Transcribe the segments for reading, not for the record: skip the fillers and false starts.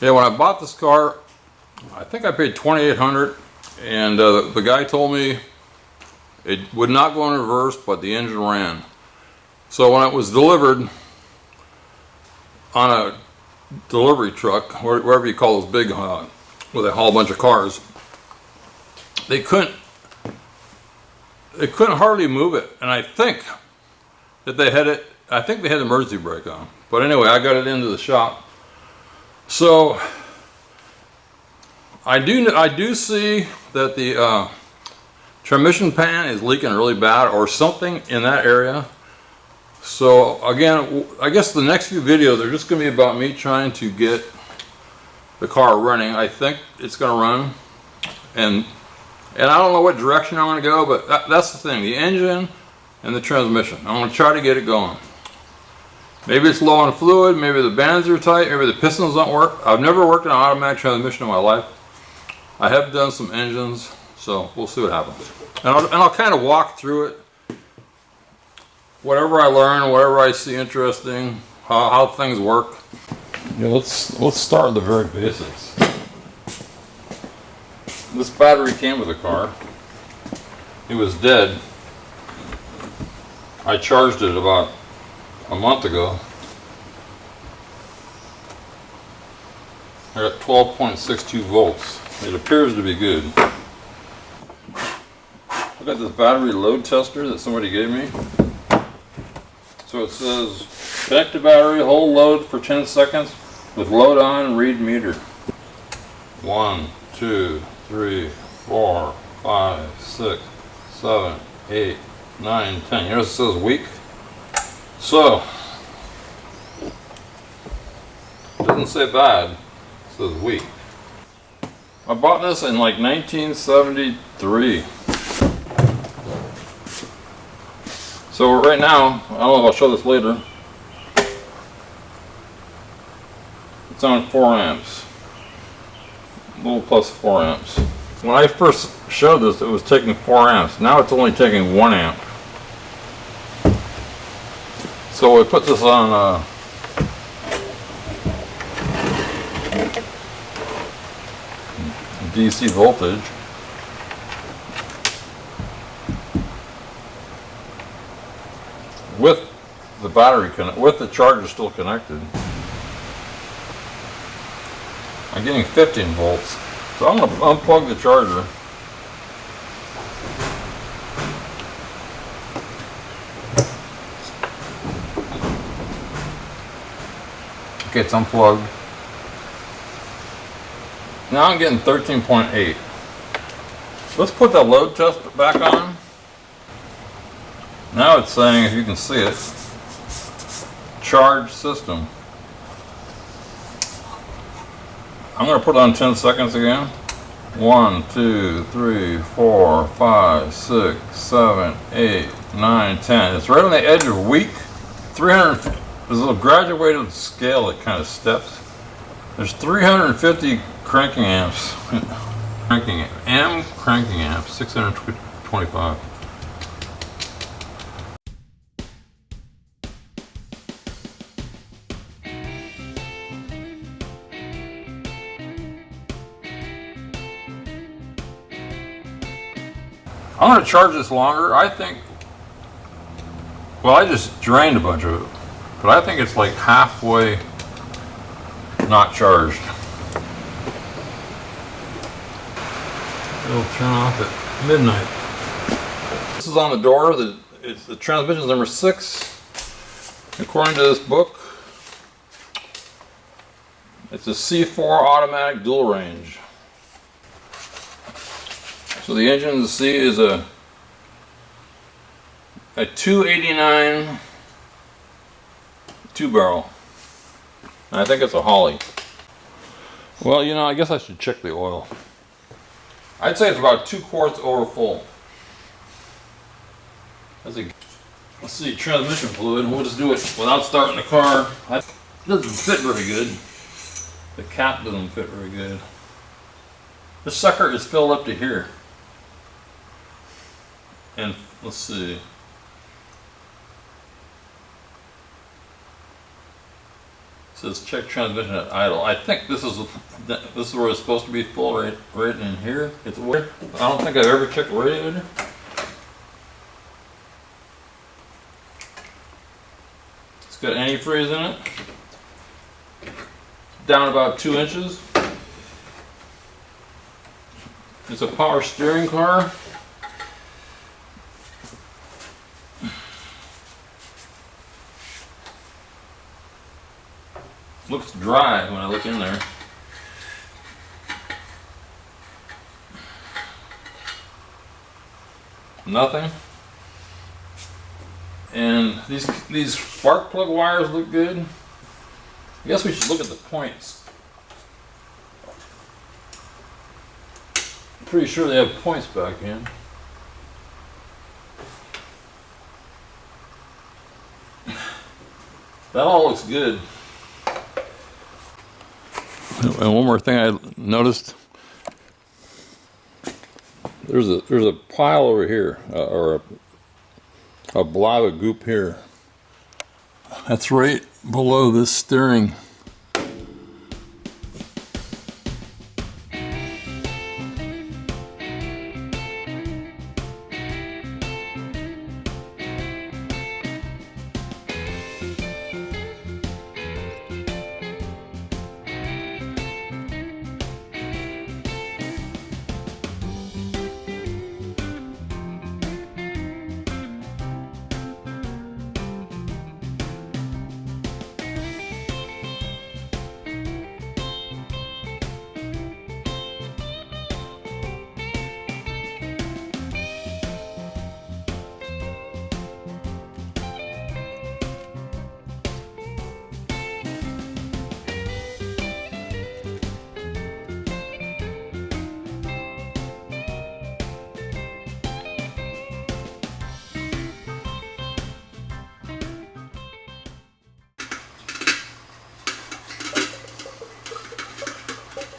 Yeah, when I bought this car, I think I paid $2,800, and the guy told me it would not go in reverse, but the engine ran. So when it was delivered on a delivery truck, wherever you call those big, where they haul a bunch of cars, they couldn't hardly move it, and I think that they had the emergency brake on. But anyway, I got it into the shop. So I do see that the transmission pan is leaking really bad, or something in that area. So again, I guess the next few videos are just going to be about me trying to get the car running. I think it's going to run, and I don't know what direction I'm going to go, but that's the thing, the engine and the transmission. I'm going to try to get it going. Maybe it's low on fluid, maybe the bands are tight, maybe the pistons don't work. I've never worked on an automatic transmission in my life. I have done some engines, so we'll see what happens. And I'll kind of walk through it. Whatever I learn, whatever I see interesting, how things work. Yeah, let's start with the very basics. This battery came with the car. It was dead. I charged it about a month ago. I got 12.62 volts. It appears to be good. I got this battery load tester that somebody gave me. So it says, connect the battery, hold load for 10 seconds with load on, read meter. 1, 2, 3, 4, 5, 6, 7, 8, 9, 10. You notice it says weak? So, it doesn't say bad, it says weak. I bought this in like 1973. So right now, I don't know if I'll show this later, it's on 4 amps. A little plus 4 amps. When I first showed this, it was taking 4 amps. Now it's only taking 1 amp. So we put this on DC voltage. With the battery with the charger still connected. I'm getting 15 volts. So I'm going to unplug the charger. Okay, it's unplugged. Now I'm getting 13.8. Let's put that load test back on. Now it's saying, if you can see it, charge system. I'm going to put it on 10 seconds again. 1, 2, 3, 4, 5, 6, 7, 8, 9, 10. It's right on the edge of weak. 300. There's a little graduated scale that kind of steps. There's 350 cranking amps. Cranking amps, 625. I'm going to charge this longer. I think, well, I just drained a bunch of it, but I think it's like halfway not charged. It'll turn off at midnight. This is on the door. It's the transmission number 6. According to this book, it's a C4 automatic dual range. So the engine, the C, is a 289 2-barrel. And I think it's a Holly. Well, you know, I guess I should check the oil. I'd say it's about 2 quarts over full. Let's see, transmission fluid. We'll just do it without starting the car. It doesn't fit very good. The cap doesn't fit very good. This sucker is filled up to here. And let's see. says check transmission at idle. I think this is where it's supposed to be full, right in here. It's where I don't think I've ever checked the radiator. It's got antifreeze in it. Down about 2 inches. It's a power steering car. Looks dry when I look in there. Nothing. And these spark plug wires look good. I guess we should look at the points. I'm pretty sure they have points back in. That all looks good. And one more thing I noticed, there's a pile over here, or a blob of goop here. That's right below this steering.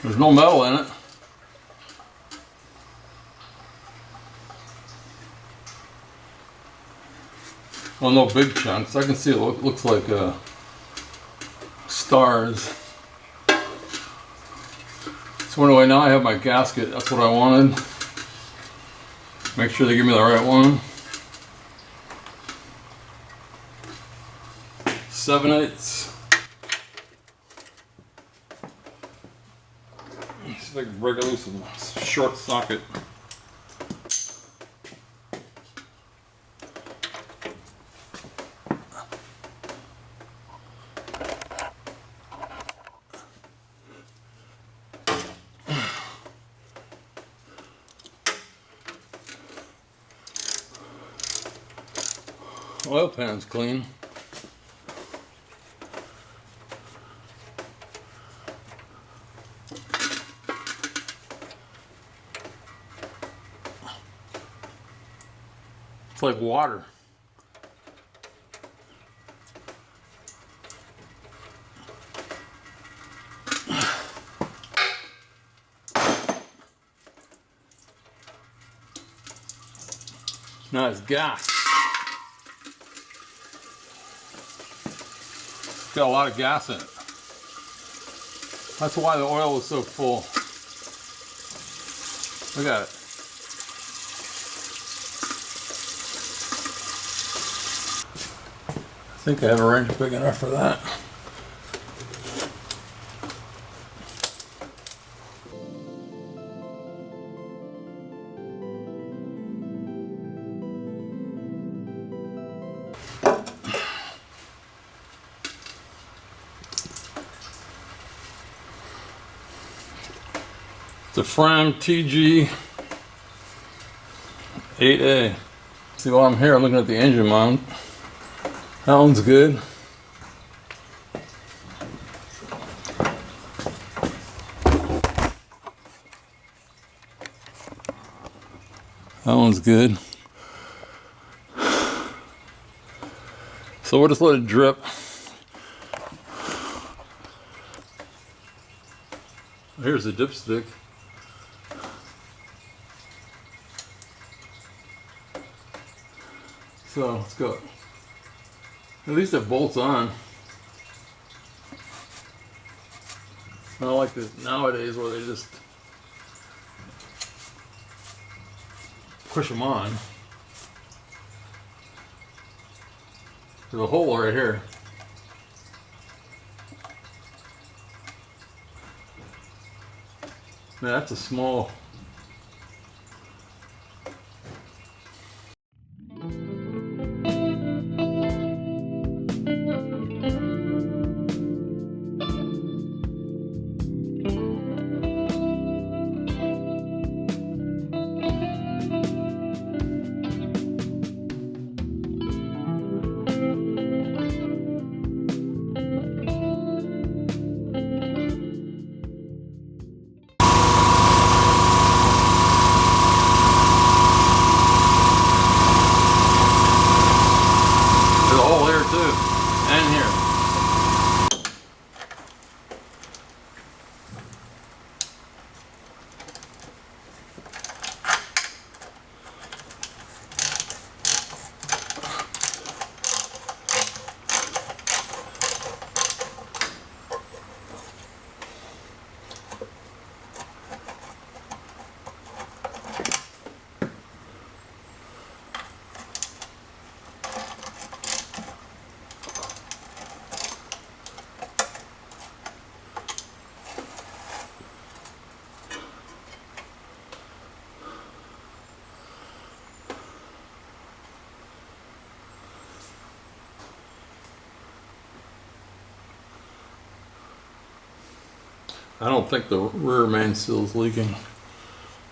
There's no metal in it. Well, no big chunks. I can see it looks like stars. So anyway, now I have my gasket. That's what I wanted. Make sure they give me the right one. 7/8. See if I can break it loose with a short socket. Oil pan's clean. It's like water. Now it's gas. It's got a lot of gas in it. That's why the oil was so full. Look at it. I think I have a wrench big enough for that. It's a Fram TG 8A. See, while I'm here, I'm looking at the engine mount. That one's good. That one's good. So we'll just let it drip. Here's the dipstick. So let's go. At least it bolts on. Not like this nowadays where they just push them on. There's a hole right here. Man, that's a small. There's a hole here too, and here. I don't think the rear main seal is leaking.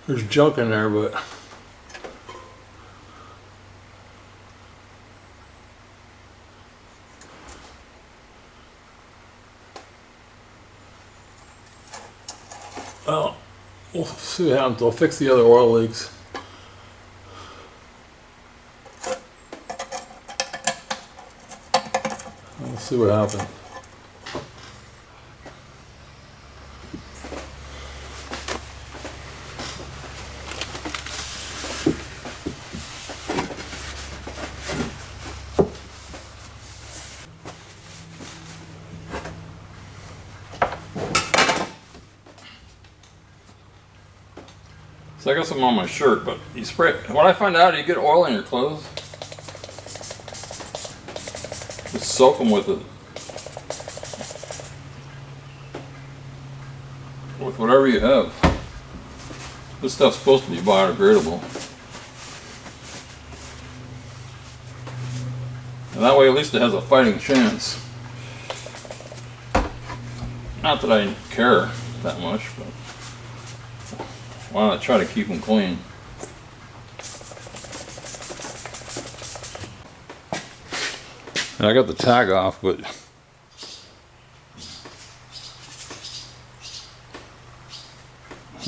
There's junk in there, but well, we'll see what happens. I'll fix the other oil leaks. We'll see what happens. So I got some on my shirt, but you spray it. When I find out you get oil in your clothes, just soak them with it. With whatever you have. This stuff's supposed to be biodegradable. And that way at least it has a fighting chance. Not that I care that much, but why not try to keep them clean? And I got the tag off, but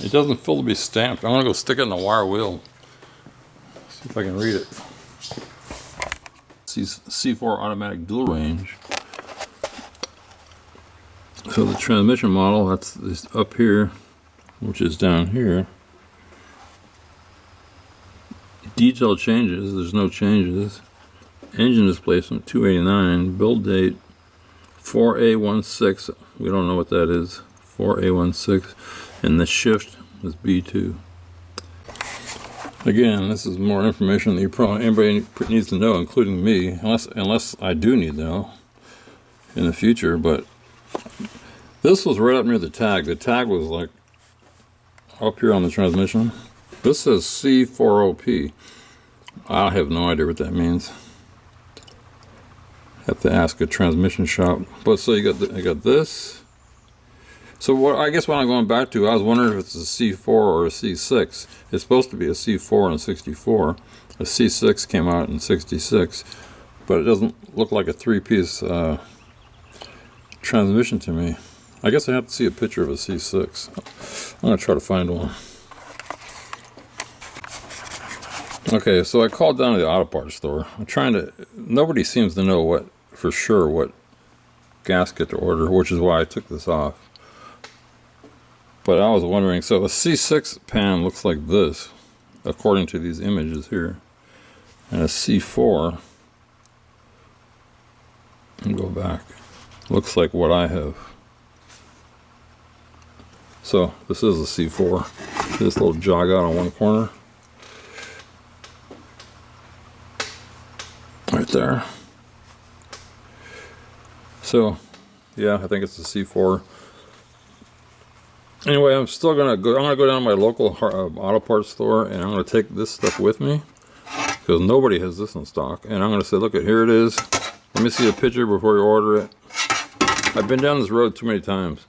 it doesn't feel to be stamped. I'm gonna go stick it in the wire wheel. See if I can read it. C4 automatic dual range. So the transmission model, that's this up here, which is down here. Detail changes, there's no changes. Engine displacement 289, build date 4A16, we don't know what that is, 4A16, and the shift is B2. Again, this is more information that anybody needs to know, including me, unless I do need to know in the future. But this was right up near the tag. The tag was like up here on the transmission. This says C40P. I have no idea what that means. Have to ask a transmission shop. But so you got this. So what I guess what I'm going back to, I was wondering if it's a C4 or a C6. It's supposed to be a C4 in 64. A C6 came out in 66, but it doesn't look like a three-piece transmission to me. I guess I have to see a picture of a C6. I'm gonna try to find one. Okay, so I called down to the auto parts store. I'm trying to. Nobody seems to know for sure what gasket to order, which is why I took this off. But I was wondering, so a C6 pan looks like this, according to these images here. And a C4, and go back, looks like what I have. So this is a C4. This little jog out on one corner. Right there. So, yeah, I think it's a C4. Anyway, I'm still gonna go. I'm gonna go down to my local auto parts store, and I'm gonna take this stuff with me because nobody has this in stock. And I'm gonna say, look, here it is. Let me see a picture before you order it. I've been down this road too many times.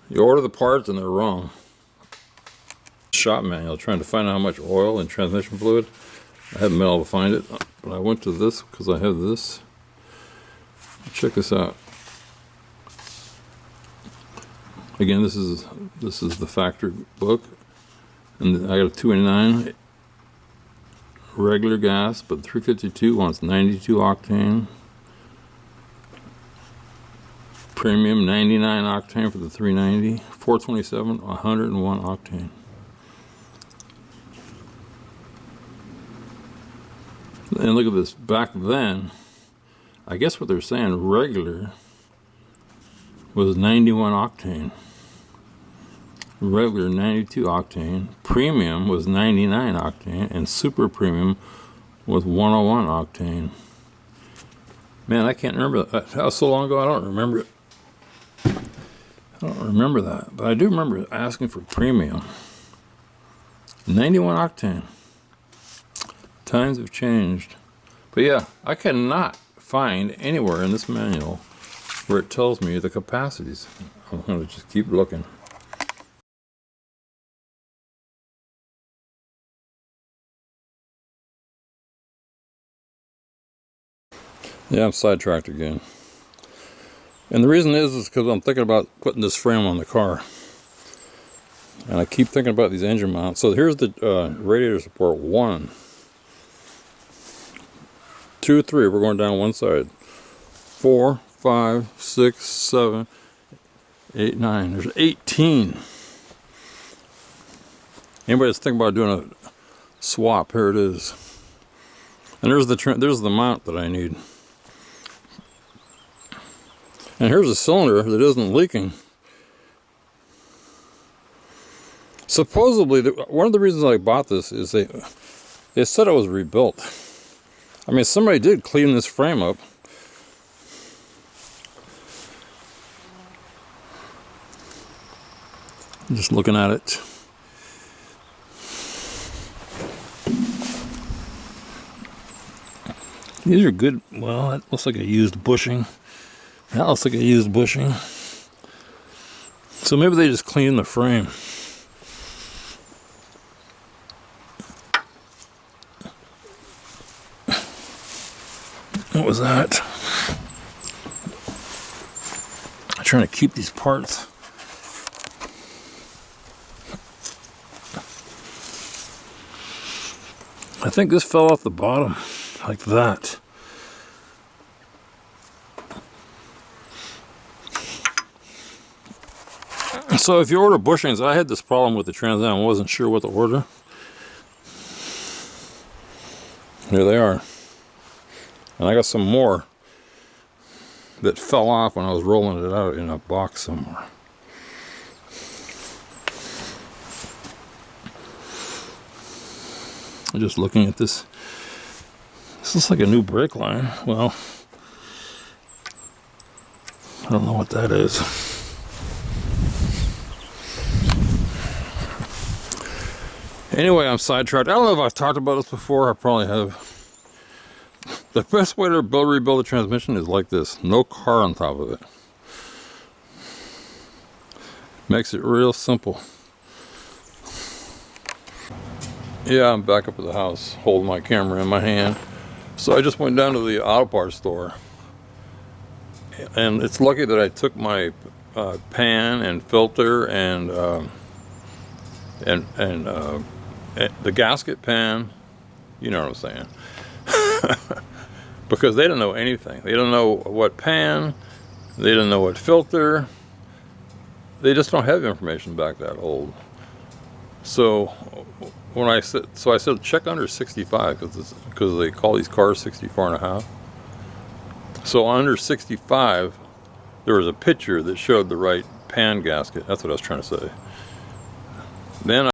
You order the parts and they're wrong. Shop manual trying to find out how much oil and transmission fluid. I haven't been able to find it, but I went to this because I have this. Check this out. Again, this is the factory book, and I got a 289 regular gas, but 352 wants 92 octane. Premium 99 octane for the 390. 427 101 octane. And look at this. Back then, I guess what they're saying, regular was 91 octane. Regular 92 octane. Premium was 99 octane. And super premium was 101 octane. Man, I can't remember that. That was so long ago, I don't remember it. I don't remember that. But I do remember asking for premium. 91 octane. Times have changed. But yeah, I cannot find anywhere in this manual where it tells me the capacities. I'm going to just keep looking. Yeah, I'm sidetracked again. And the reason is because I'm thinking about putting this frame on the car. And I keep thinking about these engine mounts. So here's the radiator support 1. 2, 3, we're going down one side. 4, 5, 6, 7, 8, 9. There's 18. Anybody that's thinking about doing a swap, here it is. And there's the mount that I need. And here's a cylinder that isn't leaking. Supposedly, one of the reasons I bought this is they said it was rebuilt. I mean, somebody did clean this frame up. I'm just looking at it. These are good. Well, that looks like a used bushing. That looks like a used bushing. So maybe they just cleaned the frame. What was that? I'm trying to keep these parts. I think this fell off the bottom, like that. So if you order bushings, I had this problem with the Trans Am. I wasn't sure what to order. Here they are. And I got some more that fell off when I was rolling it out in a box somewhere. I'm just looking at this. This looks like a new brake line. Well, I don't know what that is. Anyway, I'm sidetracked. I don't know if I've talked about this before. I probably have. The best way to rebuild a transmission is like this. No car on top of it. Makes it real simple. Yeah, I'm back up at the house, holding my camera in my hand. So I just went down to the auto parts store. And it's lucky that I took my pan and filter and the gasket pan, you know what I'm saying. Because they don't know anything. They don't know what pan, they don't know what filter. They just don't have information back that old. So when I said check under 65 because they call these cars 64 and a half. So under 65 there was a picture that showed the right pan gasket. That's what I was trying to say. Then